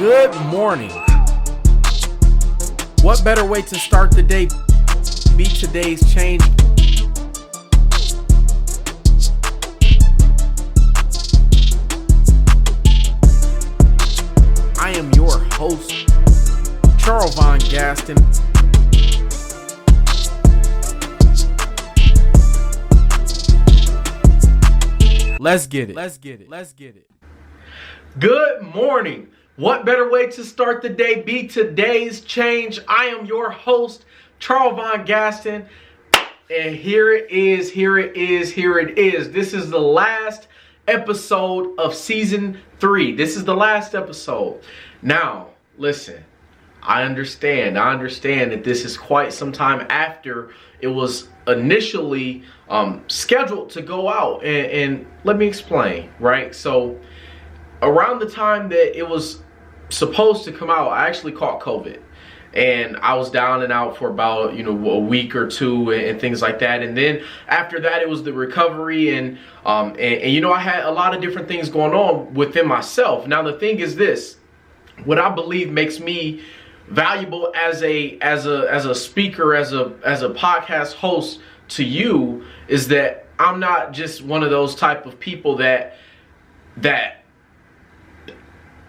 Good morning. What better way to start the day? Be today's change. I am your host, Charles Von Gaston. Let's get it. Good morning. What better way to start the day? Be today's change. I am your host, Charles Von Gaston. And here it is. This is the last episode of season 3. This is the last episode. Now, listen, I understand that this is quite some time after it was initially scheduled to go out. And let me explain, right? So around the time that it was supposed to come out, I actually caught COVID. And I was down and out for about, a week or two and things like that. And then after that, it was the recovery and I had a lot of different things going on within myself. Now, the thing is this, what I believe makes me valuable as a speaker, as a podcast host to you is that I'm not just one of those type of people that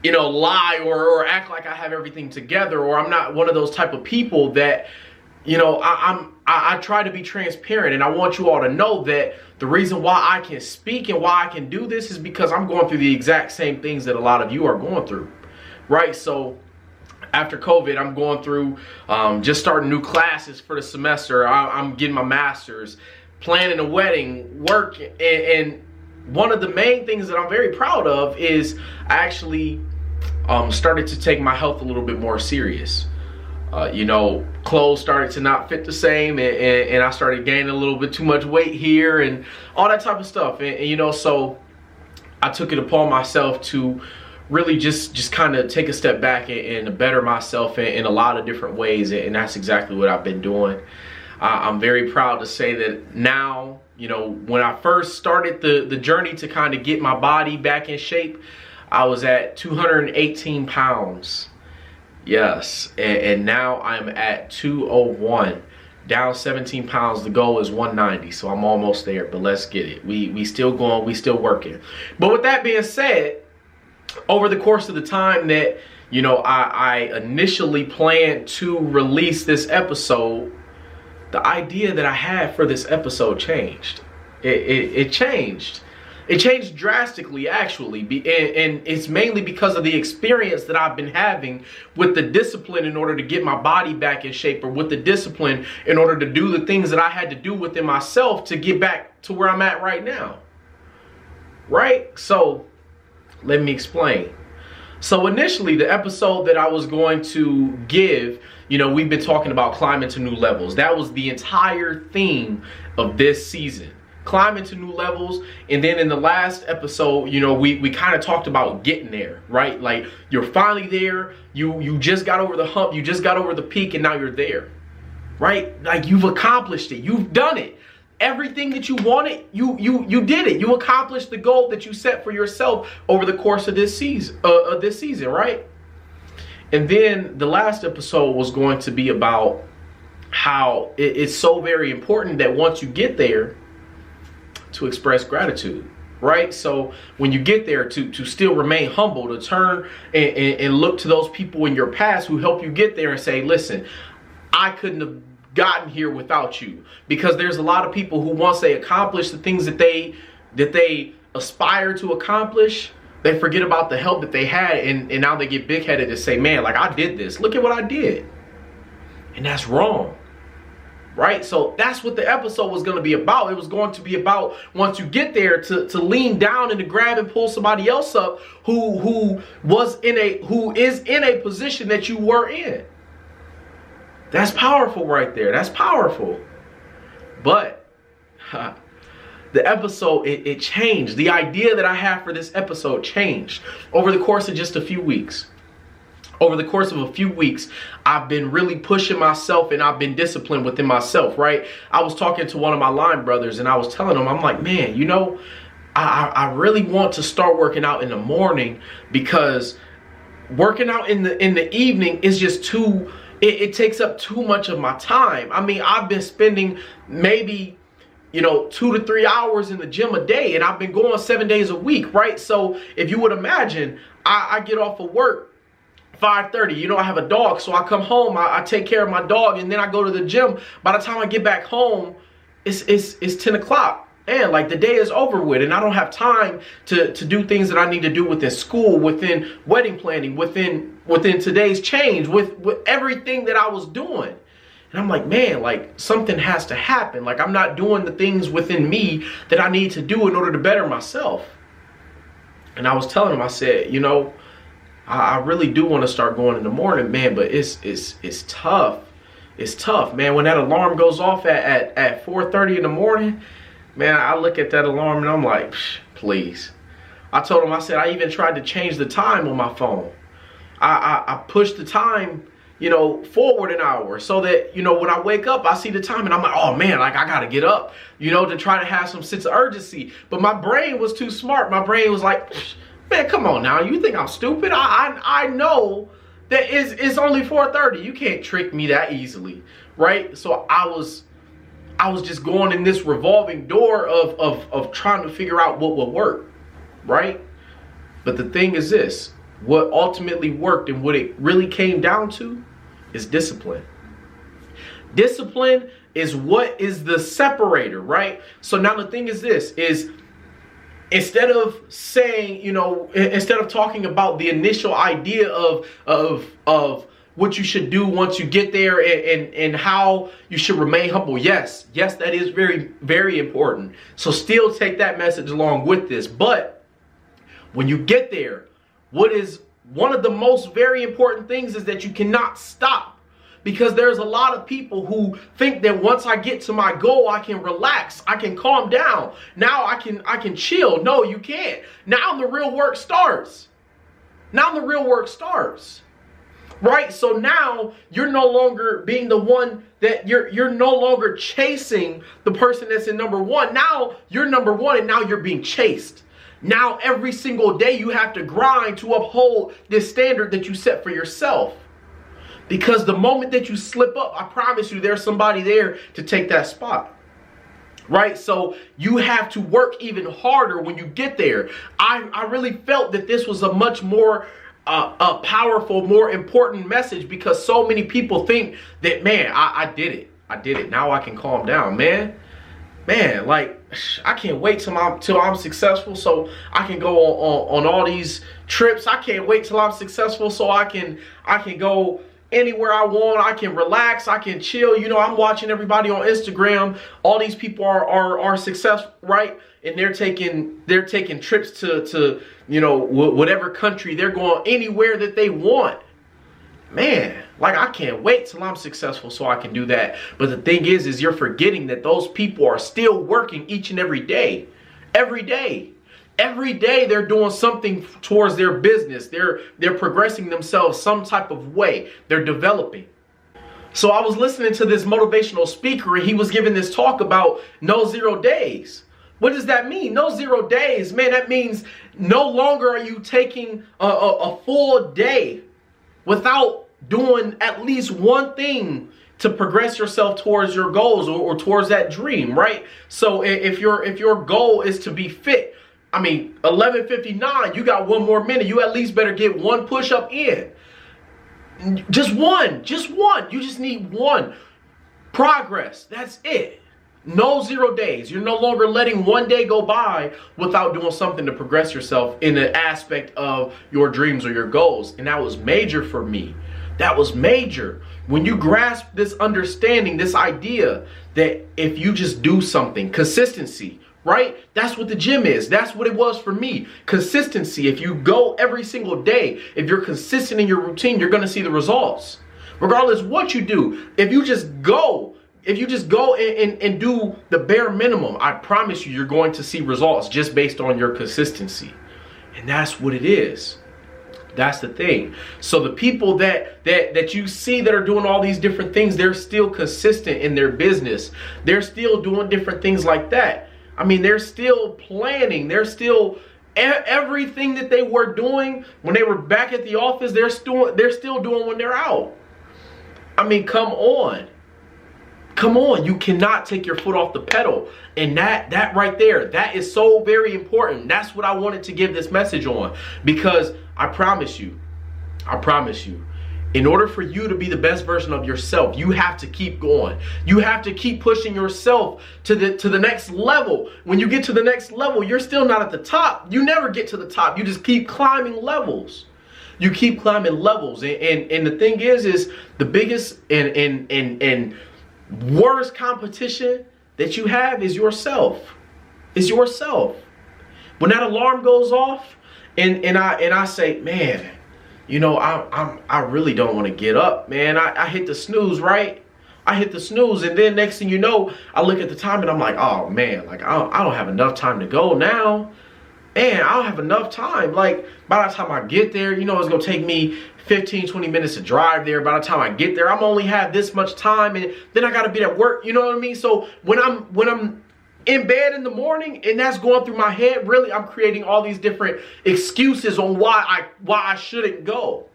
lie or act like I have everything together, or I'm not one of those type of people that, I try to be transparent, and I want you all to know that the reason why I can speak and why I can do this is because I'm going through the exact same things that a lot of you are going through, right? So after COVID, I'm going through just starting new classes for the semester. I'm getting my master's, planning a wedding, work, and one of the main things that I'm very proud of is I actually started to take my health a little bit more serious. Clothes started to not fit the same, and I started gaining a little bit too much weight here and all that type of stuff. And so I took it upon myself to really just kind of take a step back and better myself in a lot of different ways, and that's exactly what I've been doing. I'm very proud to say that now, when I first started the journey to kind of get my body back in shape, I was at 218 pounds. Yes, and now I'm at 201, down 17 pounds. The goal is 190, so I'm almost there, but let's get it. We still going, we still working. But with that being said, over the course of the time that, I initially planned to release this episode, the idea that I had for this episode changed. It changed. It changed drastically, actually, and it's mainly because of the experience that I've been having with the discipline in order to get my body back in shape, or with the discipline in order to do the things that I had to do within myself to get back to where I'm at right now. Right? So let me explain. So initially, the episode that I was going to give, we've been talking about climbing to new levels. That was the entire theme of this season. Climbing to new levels. And then in the last episode, we kind of talked about getting there, right? Like, you're finally there. You just got over the hump. You just got over the peak, and now you're there, right? Like, you've accomplished it. You've done it. Everything that you wanted, you did it. You accomplished the goal that you set for yourself over the course of this season, right? And then the last episode was going to be about how it's so very important that once you get there, to express gratitude, right? So when you get there, to still remain humble, to turn and look to those people in your past who helped you get there and say, listen, I couldn't have gotten here without you. Because there's a lot of people who, once they accomplish the things that they aspire to accomplish, they forget about the help that they had, and now they get big-headed and say, man, like, I did this. Look at what I did. And that's wrong. Right? So that's what the episode was going to be about. It was going to be about, once you get there, to lean down and to grab and pull somebody else up who is in a position that you were in. That's powerful right there. That's powerful. But the episode, it changed. The idea that I have for this episode changed over the course of just a few weeks. Over the course of a few weeks, I've been really pushing myself, and I've been disciplined within myself, right? I was talking to one of my line brothers, and I was telling him, I'm like, man, I really want to start working out in the morning, because working out in the evening is just too, it takes up too much of my time. I mean, I've been spending maybe, 2 to 3 hours in the gym a day, and I've been going 7 days a week, right? So if you would imagine, I get off of work 5:30. I have a dog, so I come home, I take care of my dog, and then I go to the gym. By the time I get back home, it's 10 o'clock. And like the day is over with, and I don't have time to do things that I need to do within school, within wedding planning, within today's change, with everything that I was doing. And I'm like, man, like something has to happen. Like I'm not doing the things within me that I need to do in order to better myself. And I was telling him, I said, I really do want to start going in the morning, man, but it's tough. It's tough, man. When that alarm goes off at 4:30 in the morning, man, I look at that alarm and I'm like, please. I told him, I said, I even tried to change the time on my phone. I pushed the time, forward an hour so that, when I wake up, I see the time and I'm like, oh man, like I got to get up, to try to have some sense of urgency. But my brain was too smart. My brain was like, man, come on now. You think I'm stupid? I know that it's only 4:30. You can't trick me that easily, right? So I was just going in this revolving door of trying to figure out what would work, right? But the thing is this, what ultimately worked and what it really came down to is discipline. Discipline is what is the separator, right? So now the thing is this, is instead of saying, instead of talking about the initial idea of what you should do once you get there and how you should remain humble. Yes, that is very, very important. So still take that message along with this. But when you get there, what is one of the most very important things is that you cannot stop. Because there's a lot of people who think that once I get to my goal, I can relax, I can calm down. Now I can chill. No, you can't. Now the real work starts. Right? So now you're no longer being the one that you're no longer chasing the person that's in number one. Now you're number one and now you're being chased. Now every single day you have to grind to uphold this standard that you set for yourself. Because the moment that you slip up, I promise you there's somebody there to take that spot. Right? So you have to work even harder when you get there. I really felt that this was a much more a powerful, more important message, because so many people think that, man, I did it. Now I can calm down, man, like I can't wait till I'm successful so I can go on all these trips. I can't wait till I'm successful so I can go anywhere I want. I can relax, I can chill. I'm watching everybody on Instagram. All these people are successful, right? And they're taking trips to whatever country. They're going anywhere that they want. Man, like I can't wait till I'm successful so I can do that. But the thing is you're forgetting that those people are still working each and every day. Every day they're doing something towards their business. They're progressing themselves some type of way. They're developing. So I was listening to this motivational speaker and he was giving this talk about no 0 days. What does that mean? No 0 days, man, that means no longer are you taking a full day without doing at least one thing to progress yourself towards your goals or towards that dream, right? So if your goal is to be fit, 11:59, you got 1 more minute. You at least better get 1 push-up in. Just one. You just need 1. Progress. That's it. No 0 days. You're no longer letting 1 day go by without doing something to progress yourself in an aspect of your dreams or your goals. And that was major for me. That was major. When you grasp this understanding, this idea that if you just do something, consistency, right? That's what the gym is. That's what it was for me. Consistency. If you go every single day, if you're consistent in your routine, you're going to see the results. Regardless what you do, if you just go and do the bare minimum, I promise you're going to see results just based on your consistency. And that's what it is. That's the thing. So the people that you see that are doing all these different things, they're still consistent in their business. They're still doing different things like that. They're still planning. They're still Everything that they were doing when they were back at the office, they're still doing when they're out. I mean, come on. Come on, you cannot take your foot off the pedal. And that right there, that is so very important. That's what I wanted to give this message on. Because I promise you, in order for you to be the best version of yourself, you have to keep going. You have to keep pushing yourself to the next level. When you get to the next level, you're still not at the top. You never get to the top. You just keep climbing levels. You keep climbing levels. And the thing is the biggest and worst competition that you have is yourself. Is yourself. When that alarm goes off and I say, man, you know, I really don't want to get up, man. I hit the snooze, right? I hit the snooze, and then next thing you know, I look at the time and I'm like, oh man, like I don't have enough time to go now. Man, I don't have enough time. Like, by the time I get there, you know, it's gonna take me 15, 20 minutes to drive there. By the time I get there, I'm only have this much time, and then I gotta be at work, you know what I mean? So when I'm in bed in the morning and that's going through my head, really I'm creating all these different excuses on why I shouldn't go.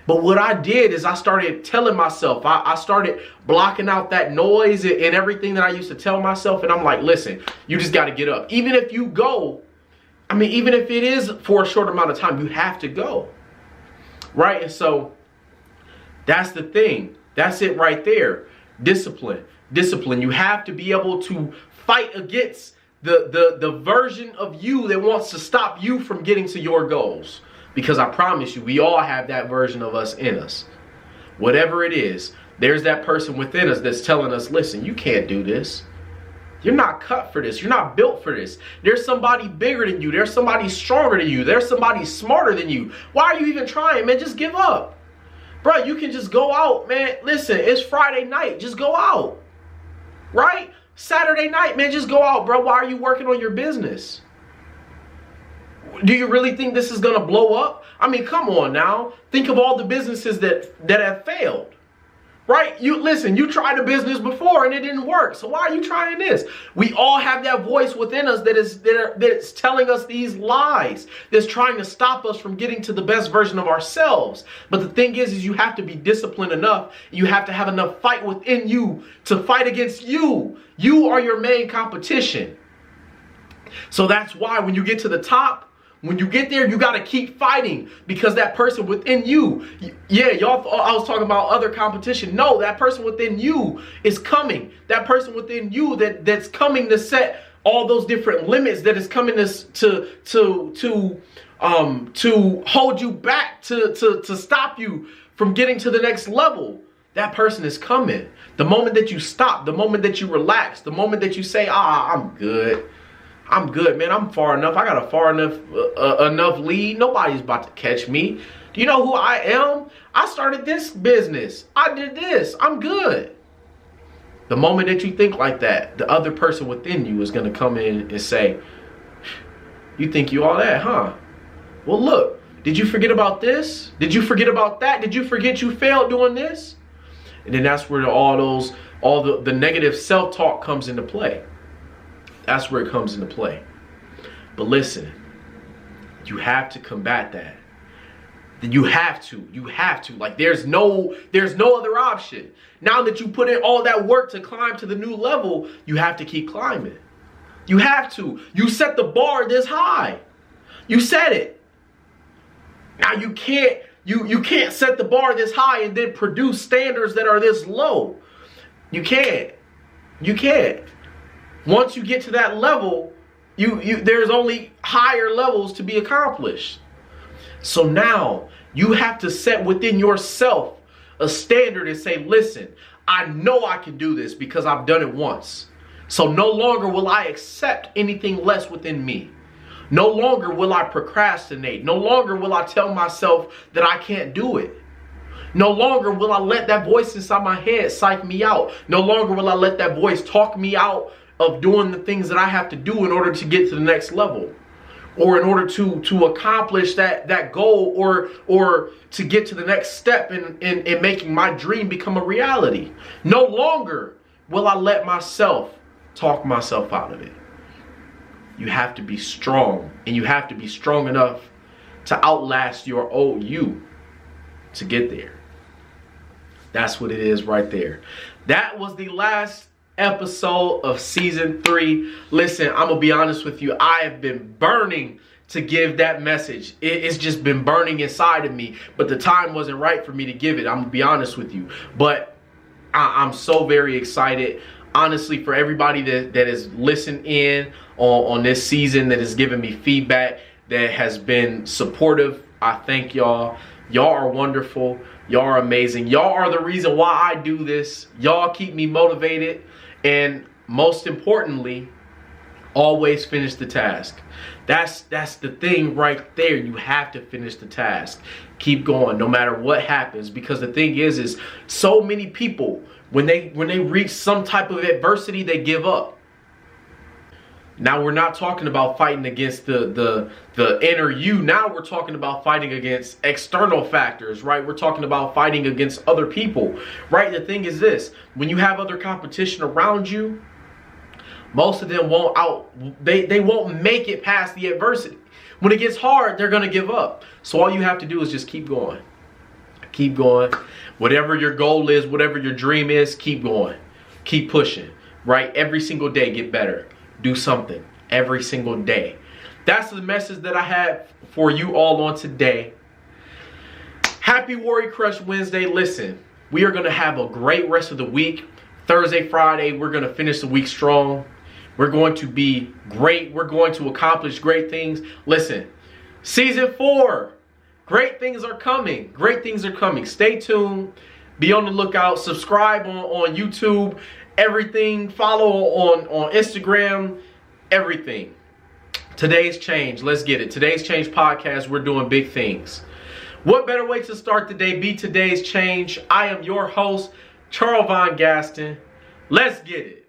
But what I did is I started telling myself, I started blocking out that noise and everything that I used to tell myself, and I'm like, listen, you just gotta get up. Even if you go, I mean, even if it is for a short amount of time, you have to go. Right? And so that's the thing. That's it right there. Discipline. Discipline. You have to be able to fight against the version of you that wants to stop you from getting to your goals. Because I promise you, we all have that version of us in us. Whatever it is, there's that person within us that's telling us, listen, you can't do this. You're not cut for this. You're not built for this. There's somebody bigger than you. There's somebody stronger than you. There's somebody smarter than you. Why are you even trying, man? Just give up. Bro, you can just go out, man. Listen, it's Friday night. Just go out. Right? Saturday night, man. Just go out, bro. Why are you working on your business? Do you really think this is going to blow up? I mean, come on now. Think of all the businesses that have failed. Right? You listen, you tried a business before and it didn't work. So why are you trying this? We all have that voice within us that is telling us these lies, that's trying to stop us from getting to the best version of ourselves. But the thing is you have to be disciplined enough. You have to have enough fight within you to fight against you. You are your main competition. So that's why when you get to the top, when you get there, you got to keep fighting, because that person within you, yeah, y'all, I was talking about other competition. No, that person within you is coming. That person within you that's coming to set all those different limits, that is coming to hold you back, to stop you from getting to the next level. That person is coming. The moment that you stop, the moment that you relax, the moment that you say, I'm good. I'm good, man. I'm far enough. I got a far enough lead. Nobody's about to catch me. Do you know who I am? I started this business. I did this. I'm good. The moment that you think like that, the other person within you is going to come in and say, you think you all that, huh? Well, look, did you forget about this? Did you forget about that? Did you forget you failed doing this? And then that's where all the negative self-talk comes into play. That's where it comes into play. But listen, you have to combat that. You have to. Like, there's no other option. Now that you put in all that work to climb to the new level, you have to keep climbing. You have to. You set the bar this high. You set it. Now you can't set the bar this high and then produce standards that are this low. You can't. You can't. Once you get to that level, there's only higher levels to be accomplished. So now you have to set within yourself a standard and say, listen, I know I can do this because I've done it once. So no longer will I accept anything less within me. No longer will I procrastinate. No longer will I tell myself that I can't do it. No longer will I let that voice inside my head psych me out. No longer will I let that voice talk me out of doing the things that I have to do in order to get to the next level, or in order to accomplish that goal, or to get to the next step in making my dream become a reality. No longer will I let myself talk myself out of it. you have to be strong. And you have to be strong enough to outlast your old you to get there. That's what it is right there. That was the last episode of season 3. Listen, I'm gonna be honest with you. I have been burning to give that message. It's just been burning inside of me, but the time wasn't right for me to give it. I'm gonna be honest with you. But I'm so very excited, honestly, for everybody that has listened in on this season, that has given me feedback, that has been supportive. I thank y'all. Y'all are wonderful. Y'all are amazing. Y'all are the reason why I do this. Y'all keep me motivated. And most importantly, always finish the task. That's the thing right there. You have to finish the task. Keep going no matter what happens. Because the thing is so many people, when they reach some type of adversity, they give up. Now we're not talking about fighting against the inner you. Now we're talking about fighting against external factors, right? We're talking about fighting against other people, right? The thing is this, when you have other competition around you, most of them they won't make it past the adversity. When it gets hard, they're gonna give up. So all you have to do is just keep going. Keep going. Whatever your goal is, whatever your dream is, keep going. Keep pushing, right? Every single day, get better. Do something every single day. That's the message that I had for you all on today. Happy Warrior Crush Wednesday. Listen, we are going to have a great rest of the week. Thursday, Friday, we're going to finish the week strong. We're going to be great. We're going to accomplish great things. Listen, season 4, great things are coming. Great things are coming. Stay tuned. Be on the lookout. Subscribe on YouTube. Everything. Follow on Instagram. Everything. Today's Change. Let's get it. Today's Change podcast. We're doing big things. What better way to start the day? Be Today's Change. I am your host, Charles Von Gaston. Let's get it.